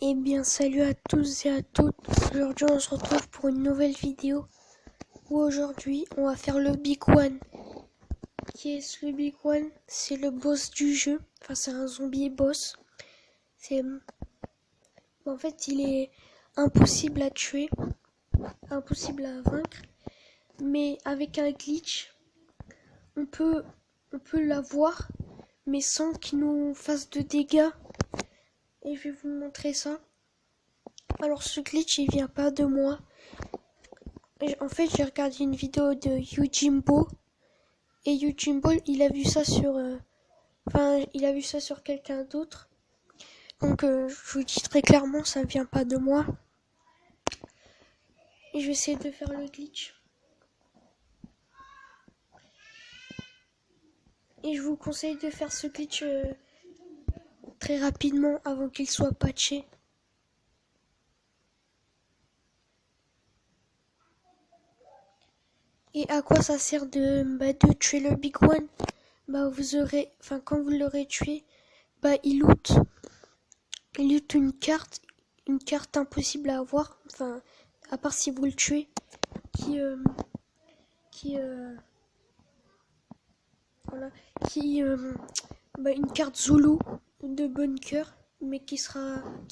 Eh bien, salut à tous et à toutes. Aujourd'hui, on se retrouve pour une nouvelle vidéo où aujourd'hui, on va faire le Big One. Qui est le Big One? C'est le boss du jeu. Enfin, c'est un zombie boss. En fait, il est impossible à tuer, impossible à vaincre. Mais avec un glitch, on peut l'avoir, mais sans qu'il nous fasse de dégâts. Et je vais vous montrer ça. Alors, ce glitch, il vient pas de moi. En fait, j'ai regardé une vidéo de Yojimbo. Et Yojimbo, il a vu ça sur... il a vu ça sur quelqu'un d'autre. Donc, je vous dis très clairement, ça vient pas de moi. Et je vais essayer de faire le glitch. Et je vous conseille de faire ce glitch très rapidement avant qu'il soit patché. Et à quoi ça sert de tuer le Big One? Quand vous l'aurez tué, il loot une carte impossible à avoir, enfin, à part si vous le tuez, une carte Zulu de bunker, mais qui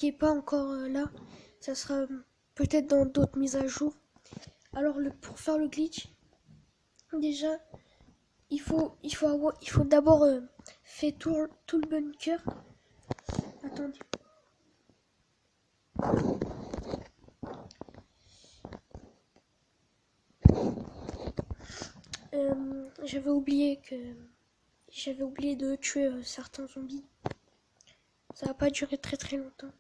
est pas encore là. Ça sera peut-être dans d'autres mises à jour. Alors pour faire le glitch, déjà, il faut d'abord faire tout le bunker. Attendez. J'avais oublié de tuer certains zombies. Ça va pas durer très très longtemps.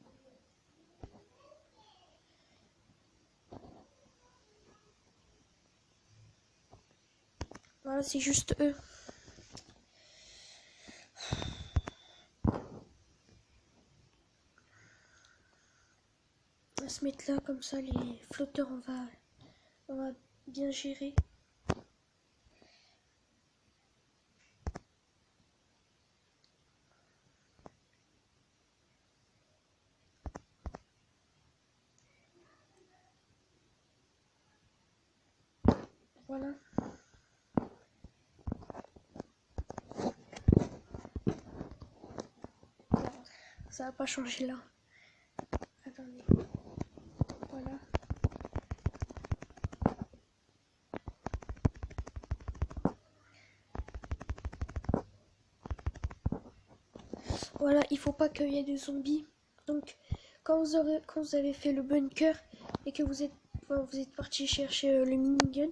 Voilà, c'est juste eux. On va se mettre là, comme ça les flotteurs on va bien gérer. Voilà. Ça va pas changer là. Attendez. Voilà. Voilà, il faut pas qu'il y ait de zombies. Donc, quand vous avez fait le bunker et que vous êtes parti chercher le minigun,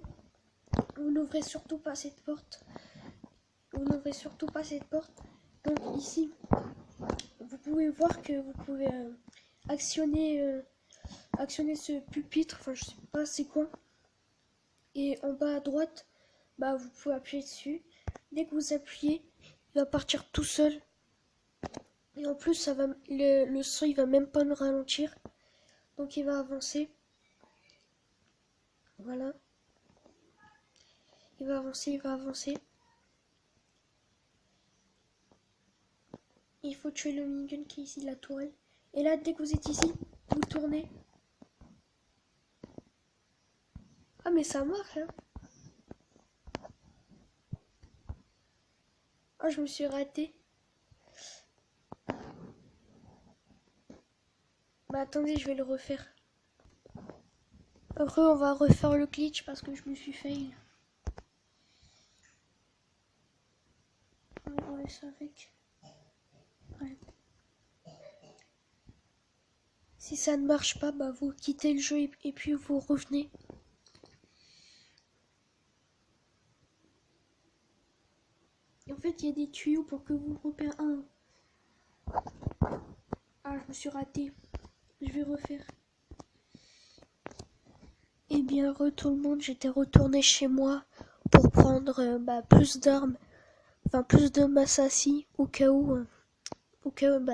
vous n'ouvrez surtout pas cette porte. Donc ici, vous pouvez voir que vous pouvez actionner ce pupitre. Enfin, je sais pas c'est quoi. Et en bas à droite, vous pouvez appuyer dessus. Dès que vous appuyez, il va partir tout seul. Et en plus, le son, il va même pas nous ralentir. Donc il va avancer. Voilà. Il va avancer. Il faut tuer le minigun qui est ici, la tourelle. Et là, dès que vous êtes ici, vous tournez. Ah, mais ça marche, hein. Ah, je me suis raté. Attendez, je vais le refaire. Après, on va refaire le glitch parce que je me suis fail. On va ça avec. Ouais. Si ça ne marche pas, vous quittez le jeu et puis vous revenez. En fait, il y a des tuyaux pour que vous repérez un. Ah, je me suis raté. Je vais refaire. Eh bien, tout le monde, j'étais retourné chez moi pour prendre plus d'armes. Enfin, plus de massassi au cas où.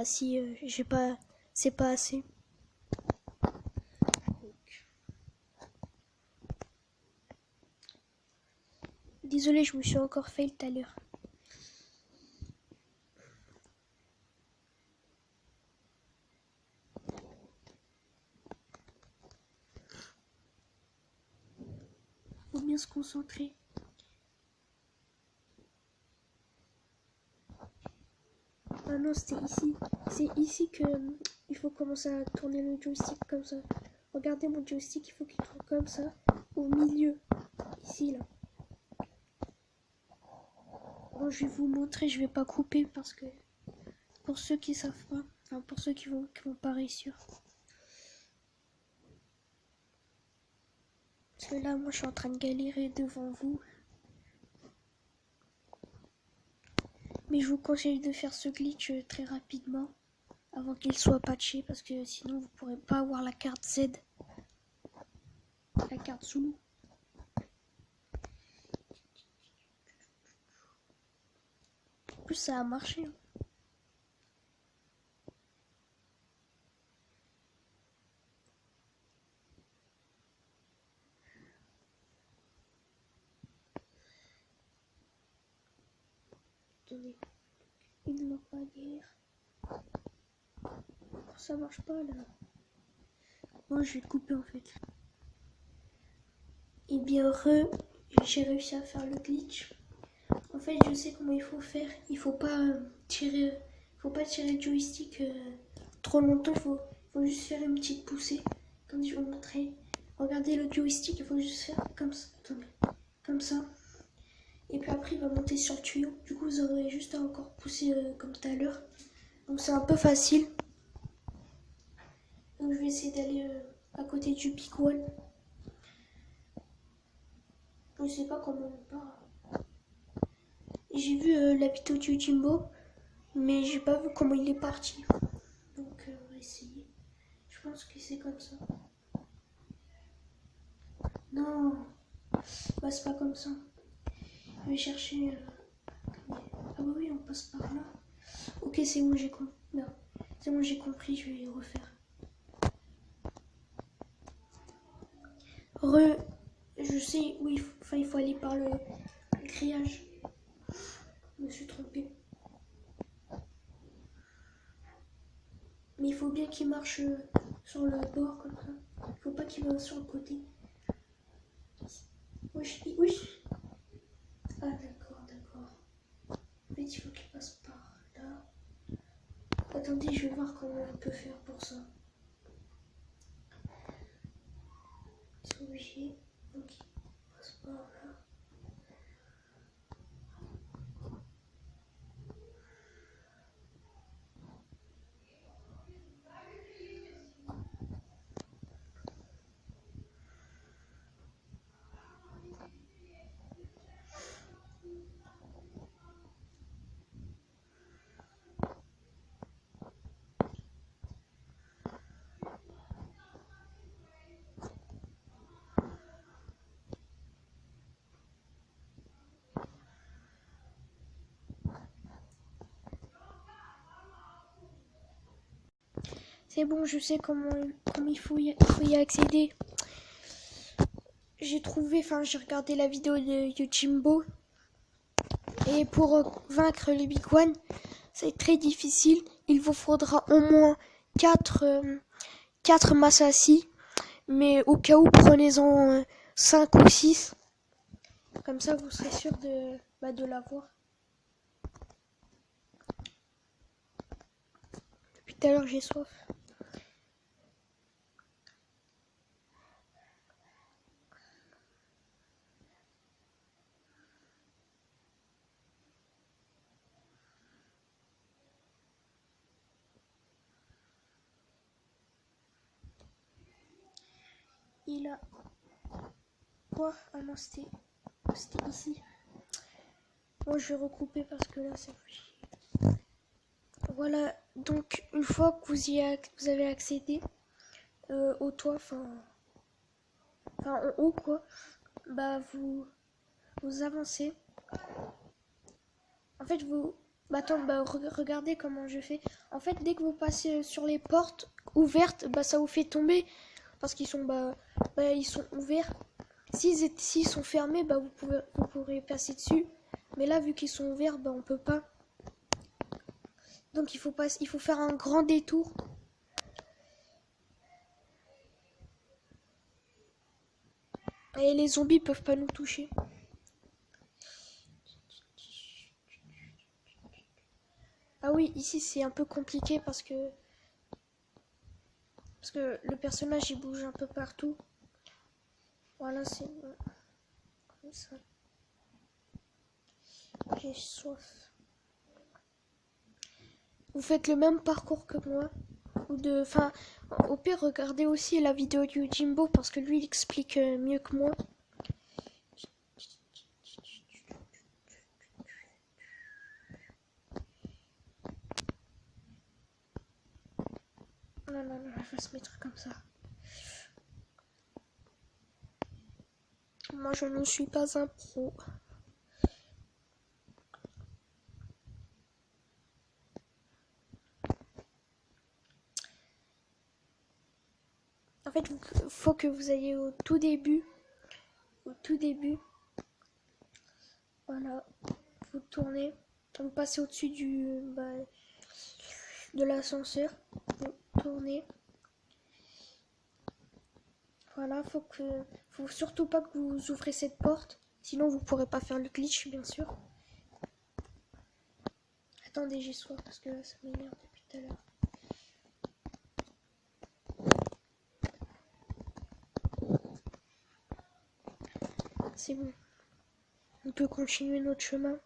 Si j'ai pas. C'est pas assez. Désolé, je me suis encore fail tout à l'heure. bien se concentrer. Ah non, c'était ici. C'est ici que il faut commencer à tourner le joystick comme ça. Regardez mon joystick, il faut qu'il tourne comme ça, au milieu. Ici, là. Bon, je vais vous montrer, je vais pas couper parce que pour ceux qui savent pas, enfin pour ceux qui vont pas réussir. Parce que là, moi, je suis en train de galérer devant vous. Mais je vous conseille de faire ce glitch très rapidement avant qu'il soit patché parce que sinon vous pourrez pas avoir la carte Z, la carte Zulu. En plus, ça a marché. Hein. Attendez, une lampadaire. Ça marche pas là. Bon, je vais le couper en fait. Et bien j'ai réussi à faire le glitch. En fait, je sais comment il faut faire. Il faut pas tirer le joystick trop longtemps. Faut juste faire une petite poussée. Comme je vais vous montrer. Regardez le joystick, il faut juste faire comme ça. Attendez, comme ça. Et puis après, il va monter sur le tuyau. Du coup, vous aurez juste à encore pousser comme tout à l'heure. Donc c'est un peu facile. Donc je vais essayer d'aller à côté du Big One. Je sais pas comment on part. J'ai vu la vidéo du Jimbo, mais j'ai pas vu comment il est parti. Donc on va essayer. Je pense que c'est comme ça. Non, bah c'est pas comme ça. Je vais chercher. Ah bah oui, on passe par là. Ok, c'est bon, j'ai compris. Non, c'est bon, j'ai compris. Je vais refaire. Je sais où il faut aller par le grillage. Je me suis trompée. Mais il faut bien qu'il marche sur le bord comme ça. Il faut pas qu'il va sur le côté. Oui, oui. Ah d'accord, d'accord. En fait, il faut qu'il passe par là. Attendez, je vais voir comment on peut faire pour ça. Ils sont obligés. Donc il passe par là. C'est bon, je sais comment il faut y accéder. J'ai regardé la vidéo de Jimbo. Et pour vaincre les Big One, c'est très difficile. Il vous faudra au moins 4 Massassi. Mais au cas où, prenez-en 5 ou 6. Comme ça, vous serez sûr de l'avoir. Depuis tout à l'heure, j'ai soif. Il a... Quoi? Ah non, c'était ici. Moi, je vais recouper parce que là, ça fait chier. Voilà, donc une fois que vous avez accédé au toit, enfin en haut quoi, bah vous avancez. En fait, regardez comment je fais. En fait, dès que vous passez sur les portes ouvertes, bah ça vous fait tomber parce qu'ils sont ils sont ouverts. S'ils sont fermés, bah vous pourrez passer dessus. Mais là, vu qu'ils sont ouverts, bah on peut pas. Donc il faut faire un grand détour. Et les zombies peuvent pas nous toucher. Ah oui, ici c'est un peu compliqué parce que le personnage il bouge un peu partout. Voilà, c'est comme ça. J'ai soif. Vous faites le même parcours que moi. Enfin, au pire, regardez aussi la vidéo du Jimbo parce que lui il explique mieux que moi. Non, non, non, elle va se mettre comme ça. Moi, je ne suis pas un pro. En fait, il faut que vous ayez au tout début. Au tout début. Voilà. Vous tournez. Vous passez au-dessus de l'ascenseur. Vous tournez. Voilà, faut surtout pas que vous ouvrez cette porte. Sinon, vous pourrez pas faire le glitch, bien sûr. Attendez, j'ai soif parce que ça m'énerve depuis tout à l'heure. C'est bon. On peut continuer notre chemin.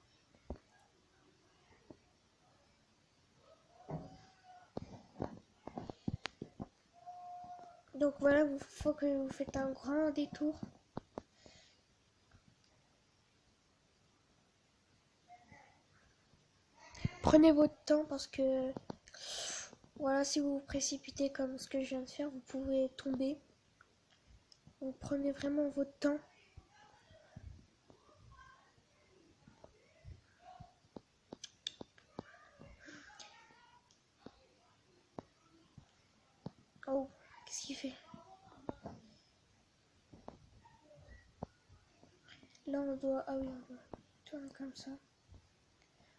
Donc voilà, il faut que vous faites un grand détour. Prenez votre temps parce que voilà, si vous vous précipitez comme ce que je viens de faire, vous pouvez tomber. Donc prenez vraiment votre temps. Oh, qu'est-ce qu'il fait? Là on doit... Ah oui, on doit tourner comme ça.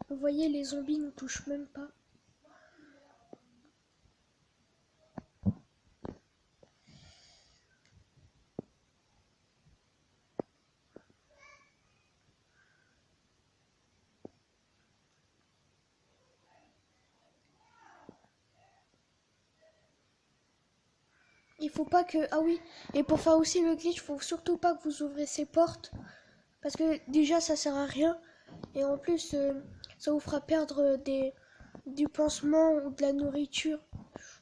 Vous voyez, les zombies ne touchent même pas. Il faut pas que... Ah oui, et pour faire aussi le glitch, faut surtout pas que vous ouvrez ces portes. Parce que déjà, ça sert à rien. Et en plus, ça vous fera perdre du pansement ou de la nourriture.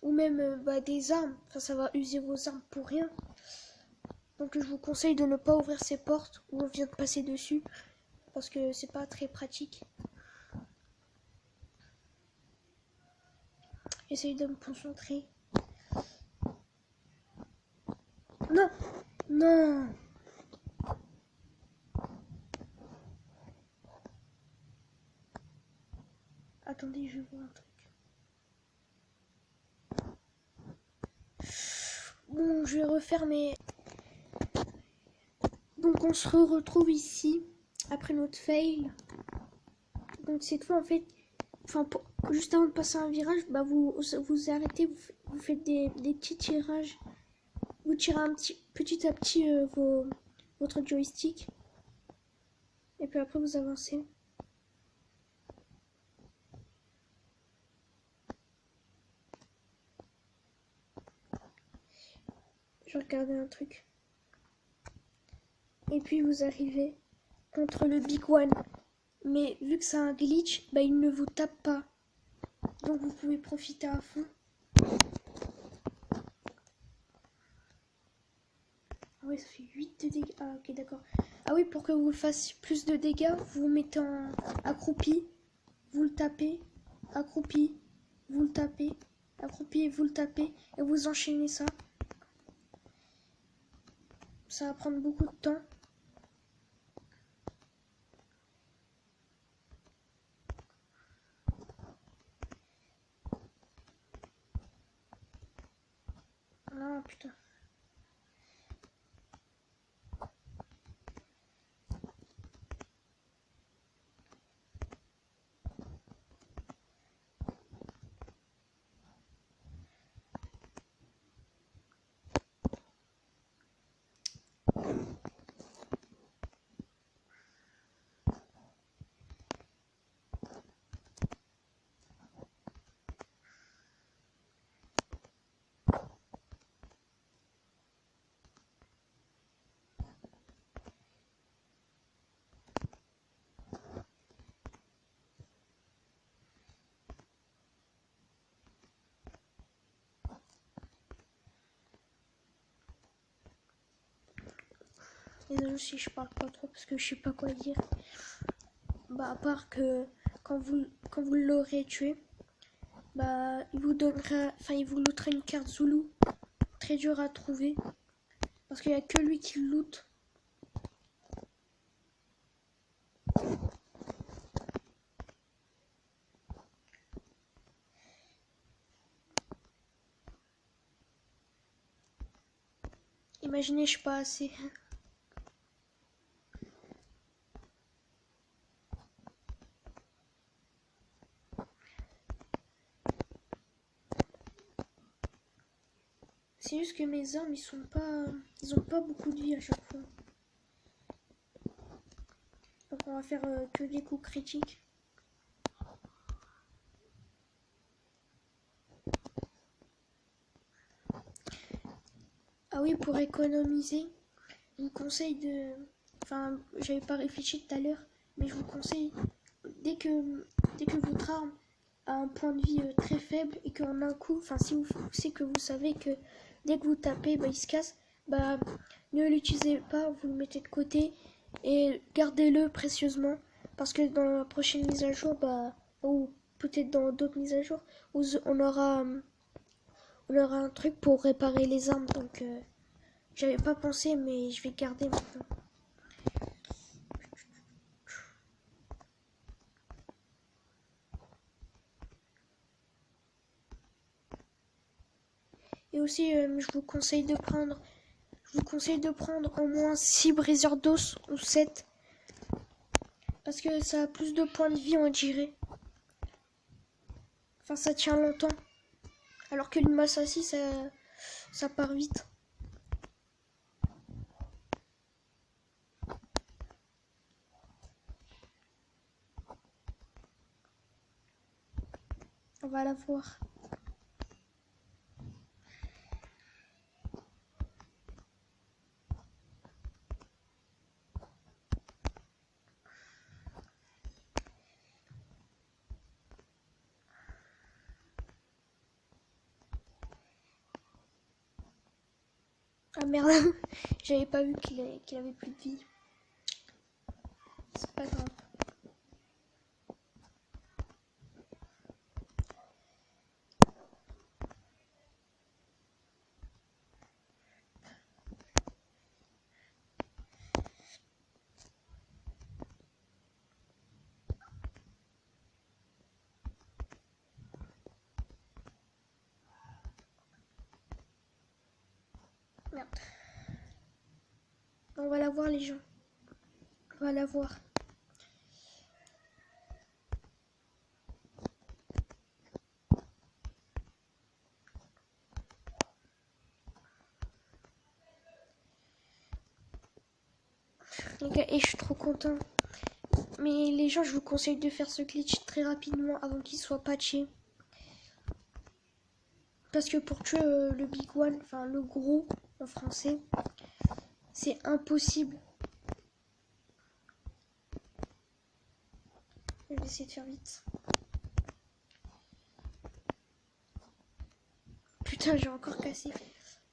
Ou même des armes. Enfin, ça va user vos armes pour rien. Donc je vous conseille de ne pas ouvrir ces portes où on vient de passer dessus. Parce que c'est pas très pratique. Essayez de me concentrer. Non! Non! Attendez, je vois un truc. Bon, je vais refaire mes... Donc on se retrouve ici, après notre fail. Donc cette fois, en fait, juste avant de passer un virage, vous arrêtez, vous faites des petits tirages. Vous tirez petit à petit votre joystick. Et puis après, vous avancez. Je regardais un truc. Et puis vous arrivez contre le Big One. Mais vu que c'est un glitch, il ne vous tape pas. Donc vous pouvez profiter à fond. Ah oui, ça fait 8 de dégâts. Ah ok, d'accord. Ah oui, pour que vous fassiez plus de dégâts, vous vous mettez en accroupi. Vous le tapez. Accroupi. Vous le tapez. Accroupi et vous le tapez. Et vous enchaînez ça. Ça va prendre beaucoup de temps. Ah putain. Désolé si je parle pas trop parce que je sais pas quoi dire. Bah à part que quand vous l'aurez tué, bah il vous lootera une carte Zoulou très dure à trouver parce qu'il y a que lui qui loot. Imaginez, je suis pas assez. C'est juste que mes armes, ils ont pas beaucoup de vie à chaque fois. Donc on va faire que des coups critiques. Ah oui, pour économiser, je vous conseille de... Enfin, j'avais pas réfléchi tout à l'heure, mais je vous conseille, dès que votre arme a un point de vie très faible et qu'en un coup, enfin si c'est que vous savez que dès que vous tapez, bah, il se casse, bah ne l'utilisez pas, vous le mettez de côté et gardez-le précieusement parce que dans la prochaine mise à jour, bah, ou peut-être dans d'autres mises à jour, on aura un truc pour réparer les armes, donc j'avais pas pensé, mais je vais garder maintenant. Et aussi, je vous conseille de prendre au moins 6 briseurs d'os ou 7 parce que ça a plus de points de vie, on dirait. Enfin, ça tient longtemps. Alors que le Massassi, ça part vite. On va la voir. Ah merde, j'avais pas vu qu'il avait plus de vie. C'est pas grave. Merde. On va la voir, les gens. On va la voir. Les gars, et je suis trop content. Mais les gens, je vous conseille de faire ce glitch très rapidement avant qu'il soit patché. Parce que pour tuer le big one, enfin le gros en français, c'est impossible. Je vais essayer de faire vite. Putain, j'ai encore cassé.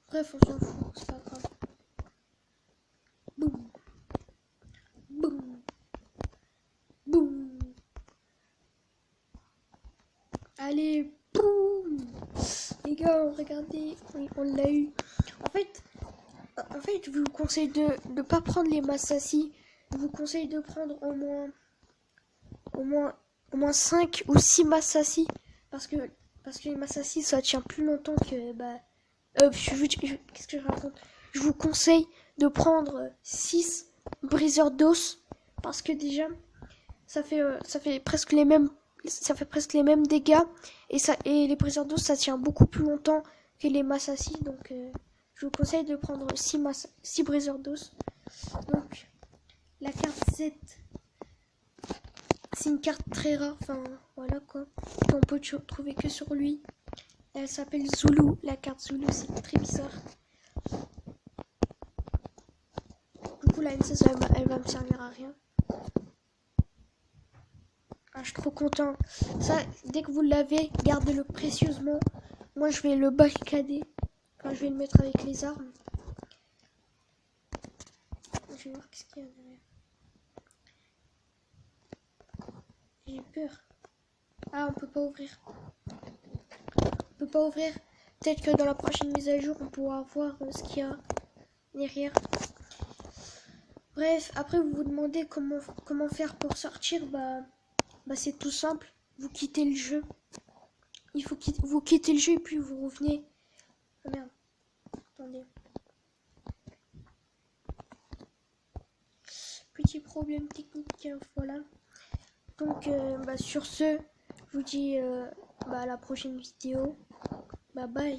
Bref, on s'en fout, c'est pas grave. Boum. Boum. Boum. Allez, boum. Les gars, regardez, on l'a eu. En fait, je vous conseille de ne pas prendre les Massassi. Je vous conseille de prendre au moins 5 ou 6 Massassi. Parce que les Massassi, ça tient plus longtemps que... qu'est-ce que je raconte? Je vous conseille de prendre 6 briseurs d'os. Parce que déjà, ça fait presque les mêmes dégâts. Et les briseurs d'os, ça tient beaucoup plus longtemps que les Massassi. Donc, je vous conseille de prendre 6 briseurs d'os. Donc, la carte 7, c'est une carte très rare. Enfin, voilà quoi. Qu'on peut trouver que sur lui. Elle s'appelle Zoulou. La carte Zoulou, c'est très bizarre. Du coup, la NCS, elle va me servir à rien. Ah, je suis trop content. Ça, dès que vous l'avez, gardez-le précieusement. Moi, je vais le barricader. Enfin, je vais le mettre avec les armes. je vais voir qu'est-ce qu'il y a derrière. J'ai peur. Ah, on peut pas ouvrir. On peut pas ouvrir. Peut-être que dans la prochaine mise à jour, on pourra voir ce qu'il y a derrière. Bref, après vous vous demandez comment faire pour sortir. Bah c'est tout simple. Vous quittez le jeu. Il faut vous quittez le jeu et puis vous revenez. Ah merde. Attendez. Petit problème technique, voilà. Donc sur ce, je vous dis à la prochaine vidéo. Bye bye.